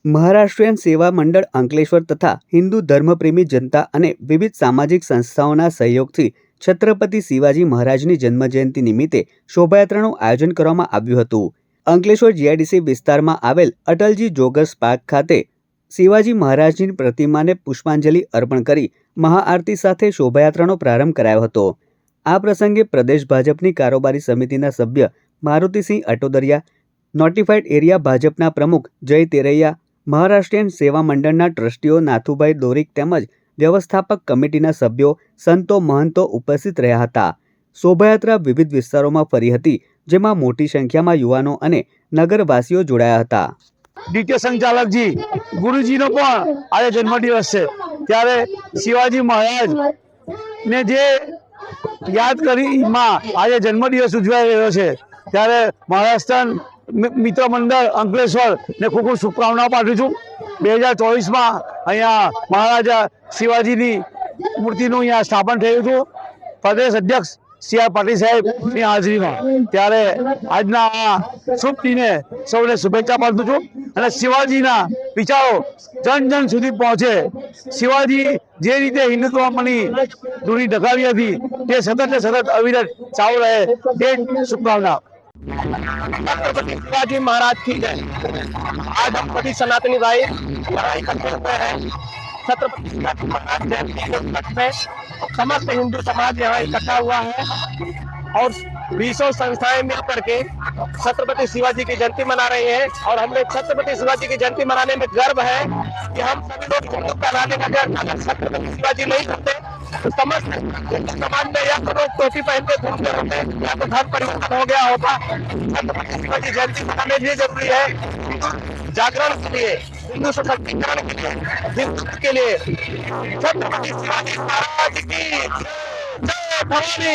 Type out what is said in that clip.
મહારાષ્ટ્રીયન સેવા મંડળ અંકલેશ્વર તથા હિન્દુ ધર્મપ્રેમી જનતા અને વિવિધ સામાજિક સંસ્થાઓના સહયોગથી છત્રપતિ શિવાજી મહારાજની જન્મજયંતિ નિમિત્તે શોભાયાત્રાનું આયોજન કરવામાં આવ્યું હતું. અંકલેશ્વર જીઆઈડીસી વિસ્તારમાં આવેલ અટલજી જોગર્સ પાર્ક ખાતે શિવાજી મહારાજની પ્રતિમાને પુષ્પાંજલિ અર્પણ કરી મહાઆરતી સાથે શોભાયાત્રાનો પ્રારંભ કરાયો હતો. આ પ્રસંગે પ્રદેશ ભાજપની કારોબારી સમિતિના સભ્ય મારુતિસિંહ અટોદરિયા, નોટિફાઈડ એરિયા ભાજપના પ્રમુખ જય તેરૈયા, મહારાષ્ટ્રીયન સેવા મંડળના ટ્રસ્ટીઓ નાથુભાઈ દોરીક તેમજ વ્યવસ્થાપક કમિટીના સભ્યો, સંતો, મહંતો ઉપસ્થિત રહ્યા હતા. શોભાયાત્રા વિવિધ વિસ્તારોમાં ફરી હતી, જેમાં મોટી સંખ્યામાં યુવાનો અને નગરવાસીઓ જોડાયા હતા. દ્વિતીય સંચાલકજી ગુરુજીનો પણ આજે જન્મદિવસ છે, ત્યારે શિવાજી મહારાજ ને જે યાદ કરીમાં આજે જન્મદિવસ ઉજવાઈ રહ્યો છે, ત્યારે મહારાષ્ટ્ર મિત્ર મંડળ અંકલેશ્વર ને ખૂબ ખૂબ શુભકામનાઓ પાઠવું છું. 2024માં અહીંયા મહારાજા શિવાજીની મૂર્તિનું અહીંયા સ્થાપન થયું હતું પ્રદેશ અધ્યક્ષ સી આર પાટીલ સાહેબની હાજરીમાં. ત્યારે આજના આ શુભ દિને સૌને શુભેચ્છા પાઠવું છું અને શિવાજીના વિચારો જન જન સુધી પહોંચે. શિવાજી જે રીતે હિન્દુત્વની દૂરી ડગાવી હતી તે સતત ને સતત અવિરત ચાલુ રહે તે શુભકામના. छत्रपति शिवाजी महाराज की जय। आज हम सभी सनातनी भाई लड़ाई करते हुए हैं। छत्रपति शिवाजी महाराज जयंती में समस्त हिंदू समाज यहाँ इकट्ठा हुआ है और 20 संस्थाएं मिलकर के छत्रपति शिवाजी की जयंती मना रही हैं और हमें छत्रपति शिवाजी की जयंती मनाने में गर्व है कि हम सभी लोग हिंदू कहलाने का गर्व अगर छत्रपति शिवाजी नहीं करते तो समस्त हिंदू समाज में या तो लोग टोपी पहन के घूमते होते या तो धर्म परिवर्तन हो गया होता. छत्रपति शिवाजी जयंती मनाने ये जरूरी है जागरण के लिए, हिंदू सशक्तिकरण के लिए, हिंदू के लिए. छत्रपति शिवाजी महाराज की जय भवानी.